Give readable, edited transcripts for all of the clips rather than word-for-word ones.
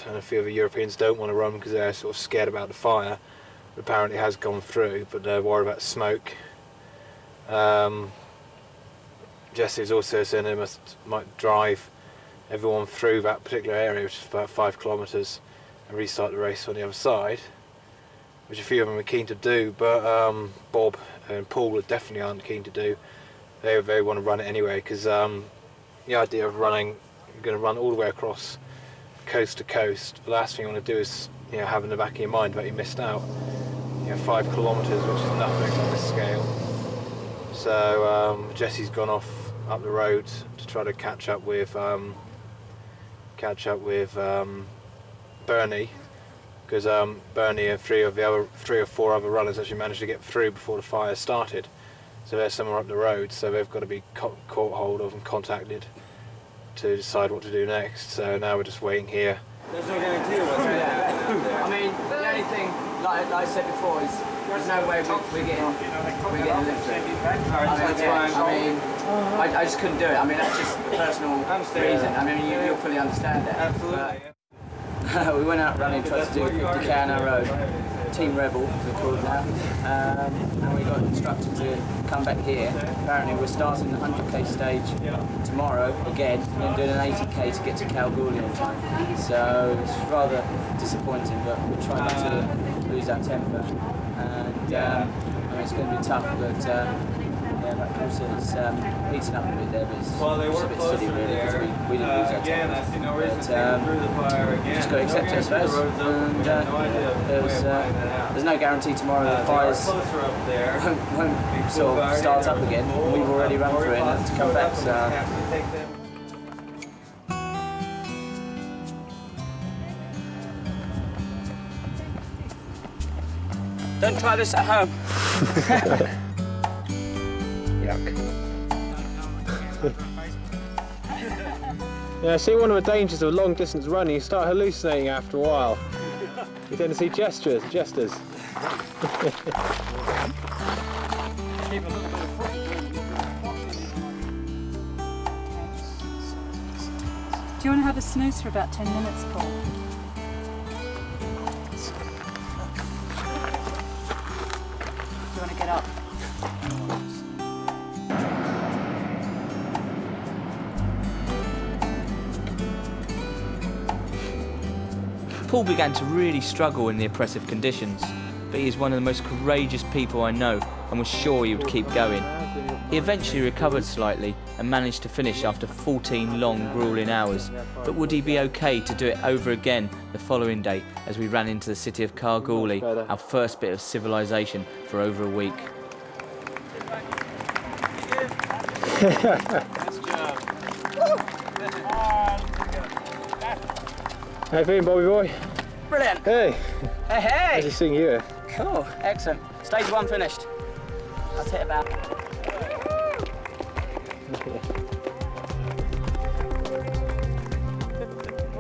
and a few of the Europeans don't want to run because they're sort of scared about the fire. But apparently it has gone through, but they're worried about smoke. Jesse was also saying they might drive everyone through that particular area, which is about 5 kilometres, and restart the race on the other side, which a few of them are keen to do, but Bob and Paul definitely aren't keen to do. They want to run it anyway, because the idea of going to run all the way across coast to coast, the last thing you want to do is have in the back of your mind that you missed out. 5 kilometres, which is nothing on this scale. So Jesse's gone off up the road to try to catch up with Bernie, because Bernie and three or four other runners actually managed to get through before the fire started. So they're somewhere up the road, so they've got to be caught hold of and contacted to decide what to do next. So now we're just waiting here. There's no guarantee of what's going to happen. I mean, the only thing, like I said before, is there's no way we're getting lifted. I just couldn't do it. I mean, that's just a personal reason. I mean, you'll fully understand that. Absolutely. We went out running, tried to do 50k on our road. Team Rebel, we're called now, and we got instructed to come back here. Apparently we're starting the 100k stage tomorrow again, and then doing an 80k to get to Kalgoorlie on time. So it's rather disappointing, but we're trying not to lose our temper. And I mean, it's going to be tough, but that course is heating up a bit there, but it's a bit silly really, because we didn't lose our temper. But just got to accept it, I suppose. And there's no guarantee tomorrow the fires won't sort of start up again. We've already run through it and have to come back. So. Don't try this at home. Yeah, see, one of the dangers of long distance running, you start hallucinating after a while. You tend to see jesters. Do you want to have a snooze for about 10 minutes, Paul? Do you want to get up? Paul began to really struggle in the oppressive conditions, but he is one of the most courageous people I know and was sure he would keep going. He eventually recovered slightly and managed to finish after 14 long, gruelling hours, but would he be okay to do it over again the following day as we ran into the city of Kalgoorlie, our first bit of civilization for over a week? How you feeling, Bobby boy? Brilliant. Hey. Hey, hey. Nice to see you. Cool. Excellent. Stage 1 finished. That's it about.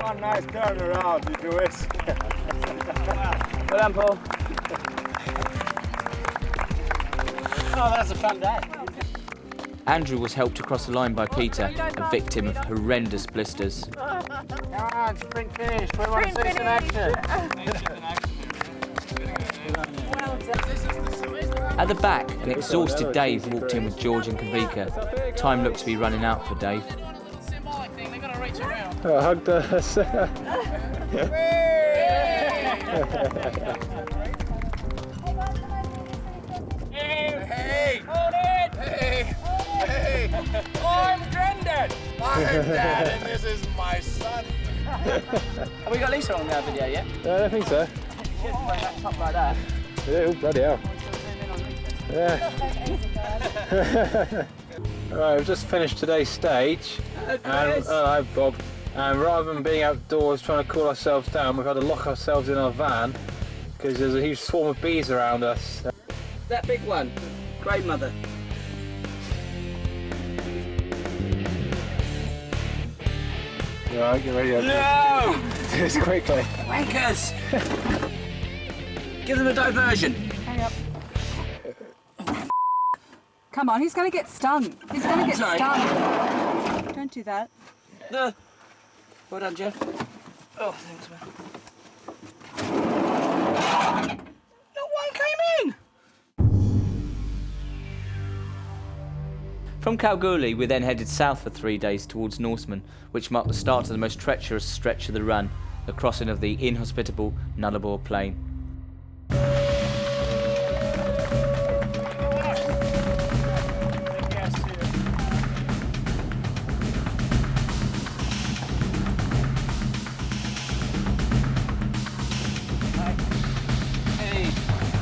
One nice turnaround, if you wish. Well done, Paul. Oh, that's a fun day. Andrew was helped across the line by Peter, a victim of horrendous blisters. Come on, sprint finish. We want to see some action. At the back, an exhausted Dave walked in with George and Kavika. Time looked to be running out for Dave. Oh, hugged us. Hey! Hold it! Hey! Hey! I'm Grandad! I'm Dad, and this is my son. Have we got Lisa on that video yet? I don't think so. Wear that top like that. Yeah, oh, bloody hell. Yeah. Alright, we've just finished today's stage. Hello, Bob. And rather than being outdoors trying to cool ourselves down, we've had to lock ourselves in our van because there's a huge swarm of bees around us. That big one, Grey Mother. Alright, get ready. No! Do this quickly. Wankers! Give them a diversion. Hurry up. Come on, he's going to get stung. He's going to get stung. Don't do that. No. Well done, Jeff. Oh, thanks, man. Not one came in! From Kalgoorlie, we then headed south for 3 days towards Norseman, which marked the start of the most treacherous stretch of the run, the crossing of the inhospitable Nullarbor Plain.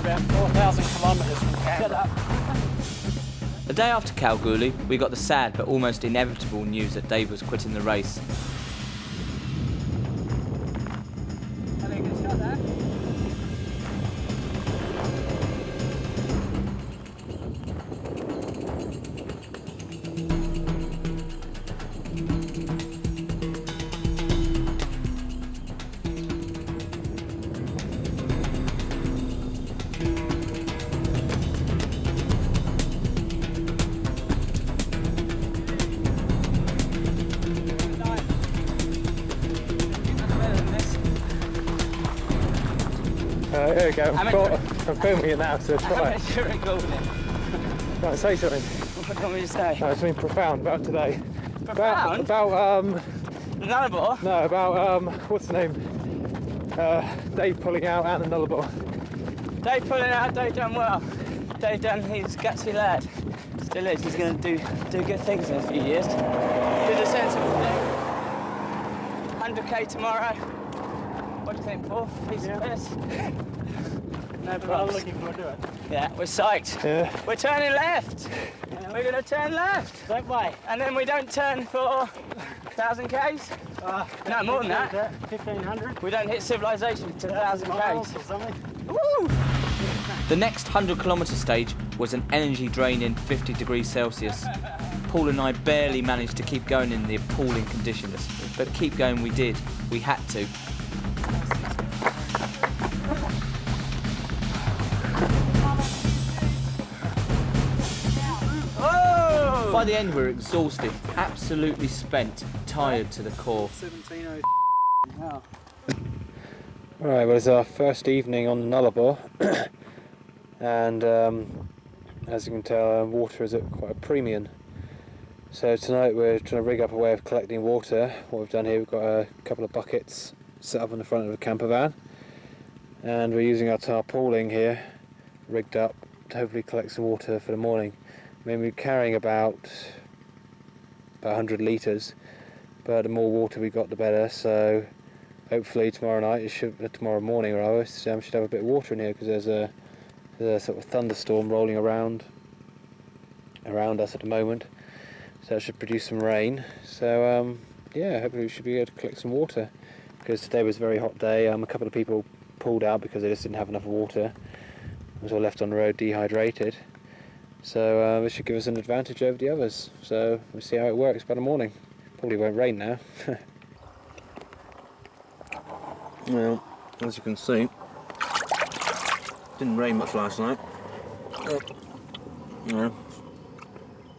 About 4,000 kilometres from Canberra. The day after Kalgoorlie, we got the sad but almost inevitable news that Dave was quitting the race. Here we go, I'm filming it now, so try it. You're recording it. Right, say something. What do you want me to say? No, something profound about today. Profound? About The Nullarbor? no, about, what's the name? Dave pulling out and the Nullarbor. Dave pulling out, Dave done well. Dave done, he's a gutsy lad. Still is, he's going to do good things in a few years. Did a sensible thing. 100k tomorrow. What do you think, Paul? Piece of piss? No problem. I'm looking forward to it. Yeah, we're psyched. Yeah. We're turning left. We're going to turn left. That way. And then we don't turn for 1,000 k's. No, more than that. 1,500 We don't hit civilization to 1,000 miles k's. or something. Woo! The next 100-kilometre stage was an energy-draining 50 degrees Celsius. Paul and I barely managed to keep going in the appalling conditions, but keep going we did. We had to. By the end, we were exhausted, absolutely spent, tired to the core. 17:00. Wow. Right, well, it's our first evening on the Nullarbor, and as you can tell, water is at quite a premium. So tonight we're trying to rig up a way of collecting water. What we've done here, we've got a couple of buckets set up on the front of a camper van, and we're using our tarpaulin here, rigged up, to hopefully collect some water for the morning. I mean, we're carrying about 100 litres, but the more water we got, the better. So hopefully tomorrow morning rather, Sam should have a bit of water in here, because there's a sort of thunderstorm rolling around us at the moment. So that should produce some rain. So yeah, hopefully we should be able to collect some water, because today was a very hot day. A couple of people pulled out because they just didn't have enough water. Was all left on the road dehydrated. So this should give us an advantage over the others. So we'll see how it works by the morning. Probably won't rain now. Well, as you can see, didn't rain much last night. No.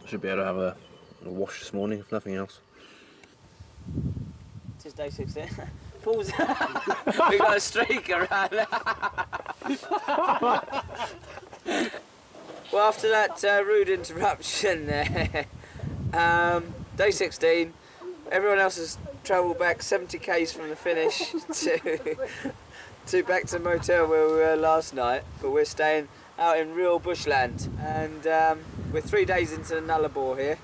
Should be able to have a wash this morning, if nothing else. This is day 16. Paul's. We got a streak around. Well, after that rude interruption there, day 16, everyone else has travelled back 70 k's from the finish to back to the motel where we were last night, but we're staying out in real bushland, and we're 3 days into the Nullarbor here,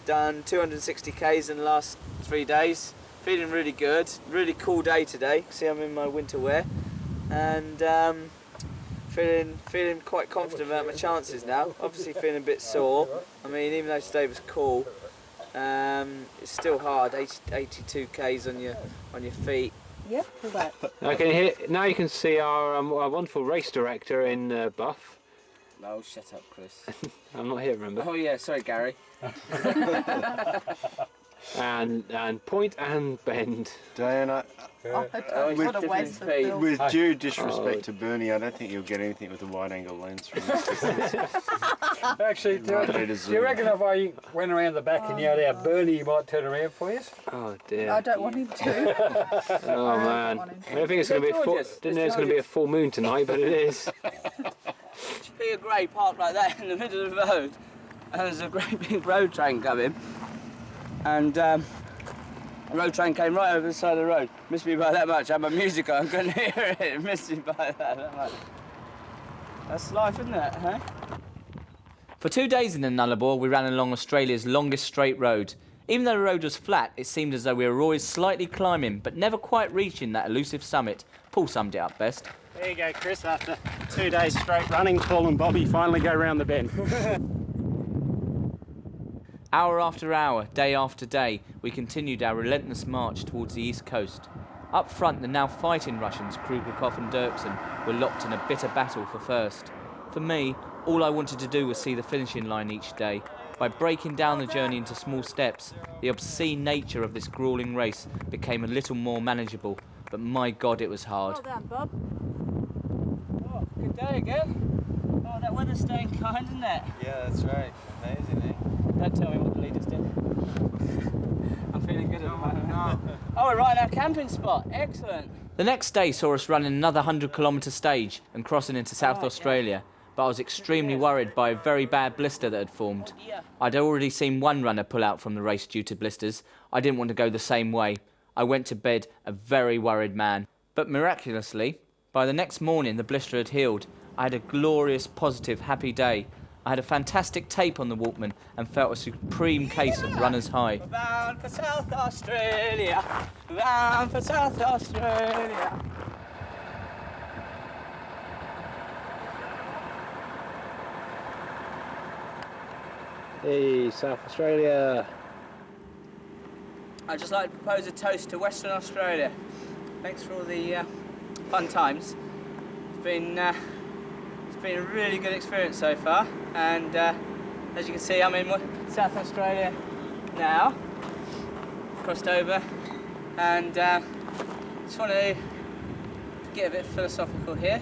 done 260 k's in the last 3 days, feeling really good, really cool day today. See, I'm in my winter wear, and feeling quite confident about my chances now. Obviously feeling a bit sore. I mean, even though today was cool, it's still hard. 82 k's on your feet. Yep, pull back. Now you can see our wonderful race director in buff. Oh, shut up, Chris. I'm not here, remember? Oh yeah, sorry, Gary. and point and bend. Diana, What a waste of film. with due disrespect to Bernie, I don't think you'll get anything with a wide-angle lens from this distance. Actually, do you reckon if I went around the back and yelled out Bernie, he might turn around for you? Oh dear. I don't want him to. Oh man. I don't think it's going to be didn't know it's going to be a full moon tonight, but it is. Be a grey park like that in the middle of the road, and there's a great big road train coming, and the road train came right over the side of the road. Missed me by that much. I had my music on, couldn't hear it. Missed me by that much. That's life, isn't it, huh? For 2 days in the Nullarbor, we ran along Australia's longest straight road. Even though the road was flat, it seemed as though we were always slightly climbing, but never quite reaching that elusive summit. Paul summed it up best. There you go, Chris. After 2 days straight running, Paul and Bobby finally go round the bend. Hour after hour, day after day, we continued our relentless march towards the east coast. Up front, the now fighting Russians, Kruglikov and Dirksen, were locked in a bitter battle for first. For me, all I wanted to do was see the finishing line each day. By breaking down the journey into small steps, the obscene nature of this gruelling race became a little more manageable, but my God, it was hard. Well done, Bob. Oh, good day again. Oh, that weather's staying kind, isn't it? Yeah, that's right. Amazing, eh? Don't tell me what the leaders did. I'm feeling good at the moment. Oh, we're right in our camping spot. Excellent. The next day saw us running another 100-kilometre stage and crossing into South Australia, but I was extremely worried by a very bad blister that had formed. I'd already seen one runner pull out from the race due to blisters. I didn't want to go the same way. I went to bed a very worried man. But miraculously, by the next morning the blister had healed. I had a glorious, positive, happy day. I had a fantastic tape on the Walkman and felt a supreme case of runner's high. We're bound for South Australia. We're bound for South Australia. Hey, South Australia. I'd just like to propose a toast to Western Australia. Thanks for all the fun times. It's been a really good experience so far, and as you can see, I'm in South Australia now. Crossed over, and just want to get a bit philosophical here.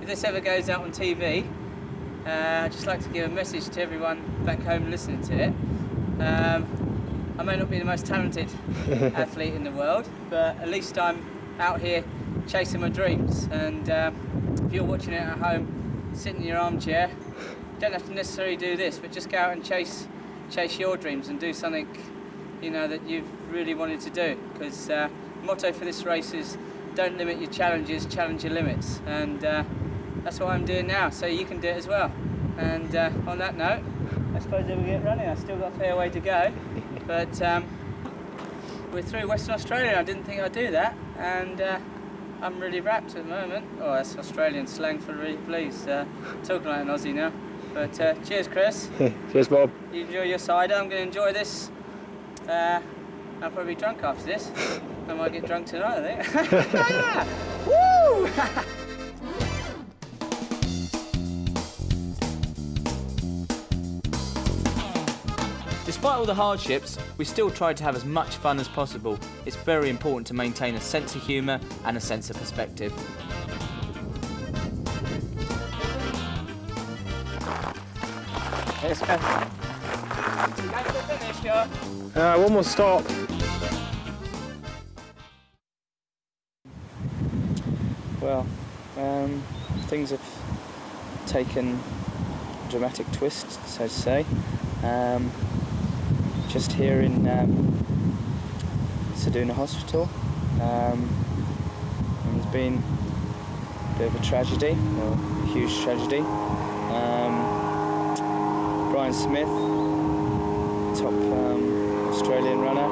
If this ever goes out on TV, I'd just like to give a message to everyone back home listening to it. I may not be the most talented athlete in the world, but at least I'm out here chasing my dreams. And if you're watching it at home, sitting in your armchair, you don't have to necessarily do this, but just go out and chase your dreams and do something, you know, that you've really wanted to do. Because the motto for this race is don't limit your challenges, challenge your limits. And that's what I'm doing now, so you can do it as well. And on that note, I suppose if we get running, I've still got a fair way to go. But we're through Western Australia. I didn't think I'd do that, and I'm really wrapped at the moment. Oh, that's Australian slang for really pleased. Talking like an Aussie now. But cheers, Chris. Cheers, Bob. You enjoy your cider. I'm going to enjoy this. I'll probably be drunk after this. I might get drunk tonight, I think. Woo! Despite all the hardships, we still tried to have as much fun as possible. It's very important to maintain a sense of humour and a sense of perspective. Let's go. Going to the finish, yeah. One more stop. Well, things have taken a dramatic twist, so to say. Just here in Ceduna Hospital, and there's been a bit of a tragedy, or a huge tragedy. Brian Smith, top Australian runner,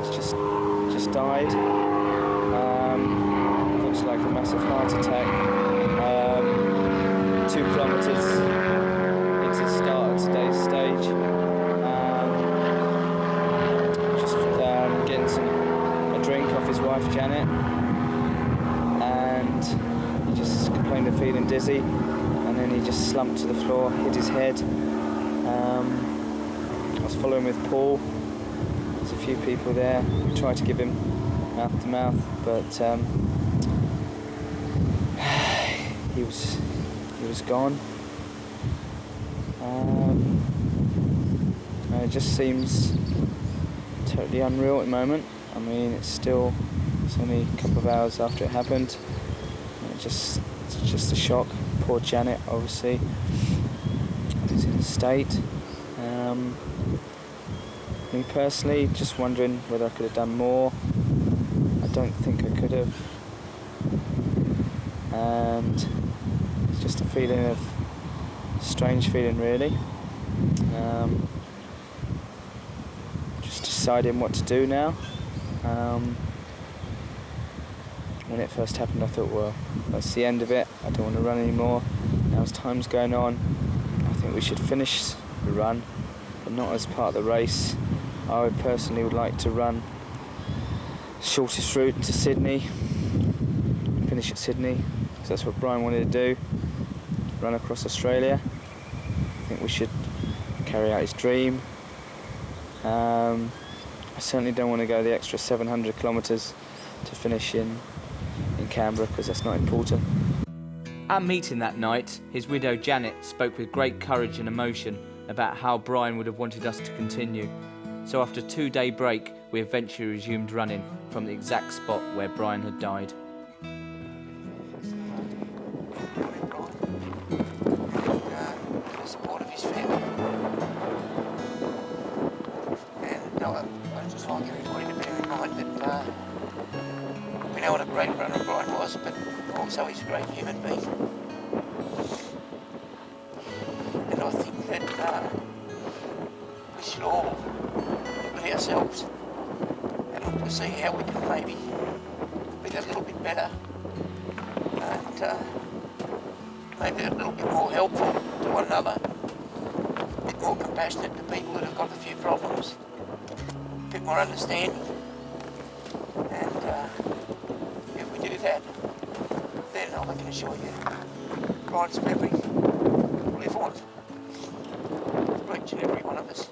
has just died. Looks like a massive heart attack. 2 kilometres into the start of today's stage. Just getting a drink off his wife Janet, and he just complained of feeling dizzy, and then he just slumped to the floor, hit his head. I was was following with Paul. There's a few people there. We tried to give him mouth to mouth, but he was gone. It just seems totally unreal at the moment. I mean, it's only a couple of hours after it happened. It's just a shock. Poor Janet, obviously, is in a state. Me personally, just wondering whether I could have done more. I don't think I could have. And it's just a strange feeling, really. Just deciding what to do now. When it first happened, I thought, well, that's the end of it. I don't want to run anymore. Now as time's going on, I think we should finish the run, but not as part of the race. I personally would like to run the shortest route to Sydney, finish at Sydney, because that's what Brian wanted to do, run across Australia. I think we should carry out his dream. I certainly don't want to go the extra 700 kilometres to finish in Canberra, because that's not important. At meeting that night, his widow Janet spoke with great courage and emotion about how Brian would have wanted us to continue. So after a 2-day break, we eventually resumed running from the exact spot where Brian had died. The support of his family. And I just like everybody to bear in mind that we know what a great runner Brian was, but also he's a great human being. And I think that we should all look at ourselves and look to see how we can maybe be a little bit better and maybe a little bit more helpful to one another, a bit more compassionate to people that have got a few problems, a bit more understanding. And if we do that, then I can assure you, Brian's memory will live on for each and every one of us.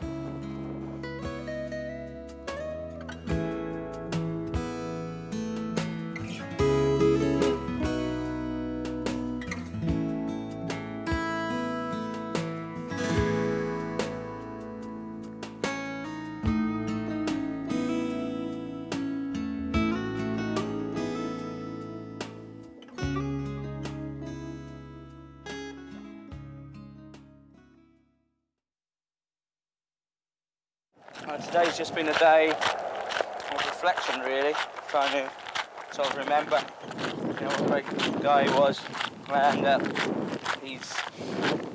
Today's just been a day of reflection, really, trying to sort of remember, what a great guy he was, and he's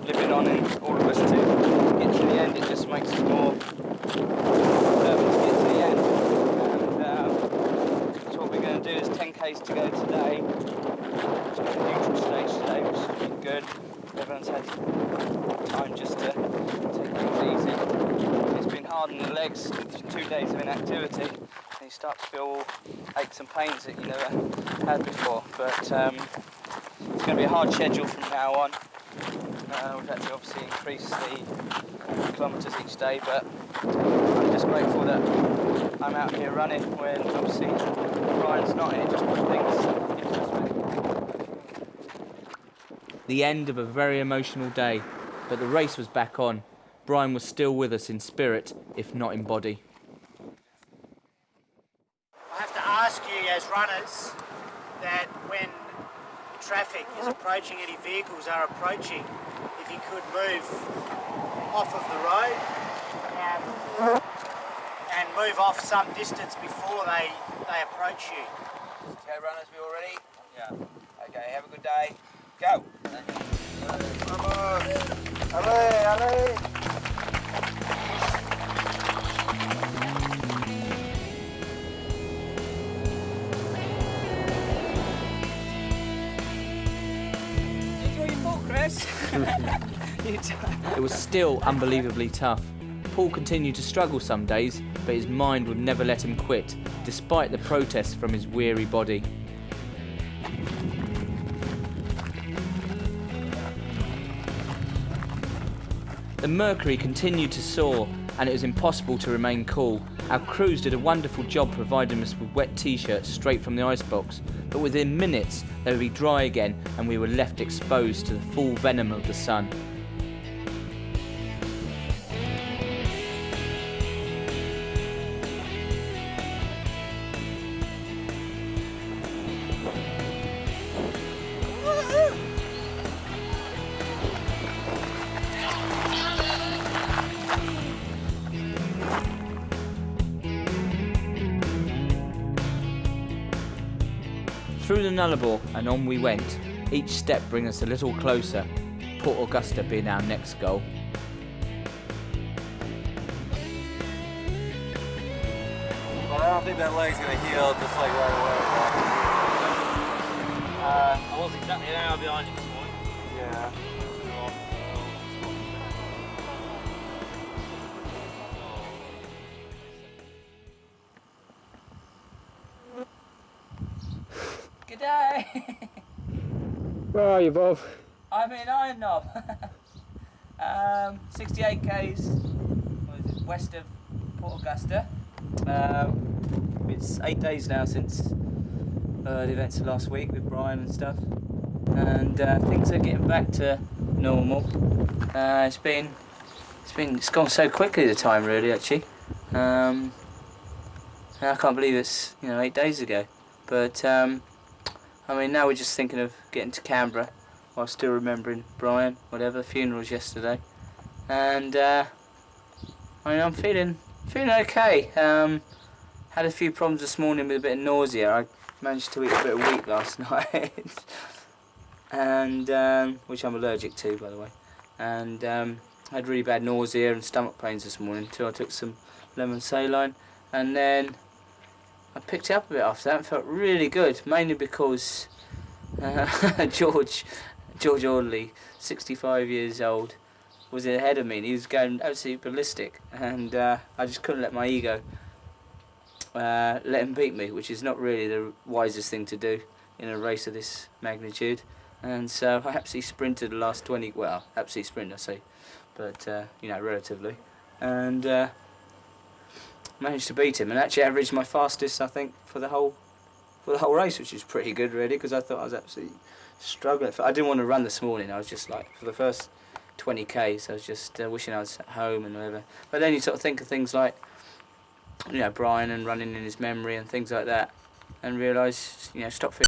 living on in all of us to get to the end. It just makes us more determined to get to the end. And so what we're going to do is 10Ks to go today. It's been a neutral stage today, which has been good. Everyone's had time just to take things easy. It's been hard on the legs, 2 days of inactivity, and you start to feel aches and pains that you never had before. But it's going to be a hard schedule from now on. We've had to obviously increase the kilometres each day, but I'm just grateful that I'm out here running when obviously Brian's not, and it just puts things into perspective. The end of a very emotional day, but the race was back on. Brian was still with us in spirit, if not in body. I have to ask you as runners that when traffic is approaching, any vehicles are approaching, if you could move off of the road and move off some distance before they approach you. Okay, runners, we all ready? Yeah. Okay, have a good day. Go! Allez, allez! Enjoy your Footrace. It was still unbelievably tough. Paul continued to struggle some days, but his mind would never let him quit, despite the protests from his weary body. The mercury continued to soar, and it was impossible to remain cool. Our crews did a wonderful job providing us with wet t-shirts straight from the icebox, but within minutes they would be dry again and we were left exposed to the full venom of the sun. Through the Nullarbor and on we went, each step bringing us a little closer, Port Augusta being our next goal. Well, I don't think that leg's going to heal just like right away. I was exactly an hour behind you this morning. Yeah. G'day! Where are you, Bob? I'm in Iron Knob. 68 k's west of Port Augusta. It's 8 days now since the events of last week with Brian and stuff, and things are getting back to normal. It's gone so quickly, the time, really, actually. I can't believe it's 8 days ago, but I mean, now we're just thinking of getting to Canberra while still remembering Brian, whatever. Funeral was yesterday, and I mean, I'm feeling okay. Had a few problems this morning with a bit of nausea. I managed to eat a bit of wheat last night, and which I'm allergic to, by the way. And had really bad nausea and stomach pains this morning until I took some lemon saline, and then I picked it up a bit after that and felt really good, mainly because George Audley, 65 years old, was ahead of me and he was going absolutely ballistic, and I just couldn't let my ego let him beat me, which is not really the wisest thing to do in a race of this magnitude. And so I absolutely sprinted the last 20, well, absolutely sprint I say, but relatively, and managed to beat him, and actually averaged my fastest, I think, for the whole race, which is pretty good, really, because I thought I was absolutely struggling. I didn't want to run this morning. I was just like, for the first 20 k's, I was just wishing I was at home and whatever. But then you sort of think of things like, Brian and running in his memory and things like that, and realise, stop feeling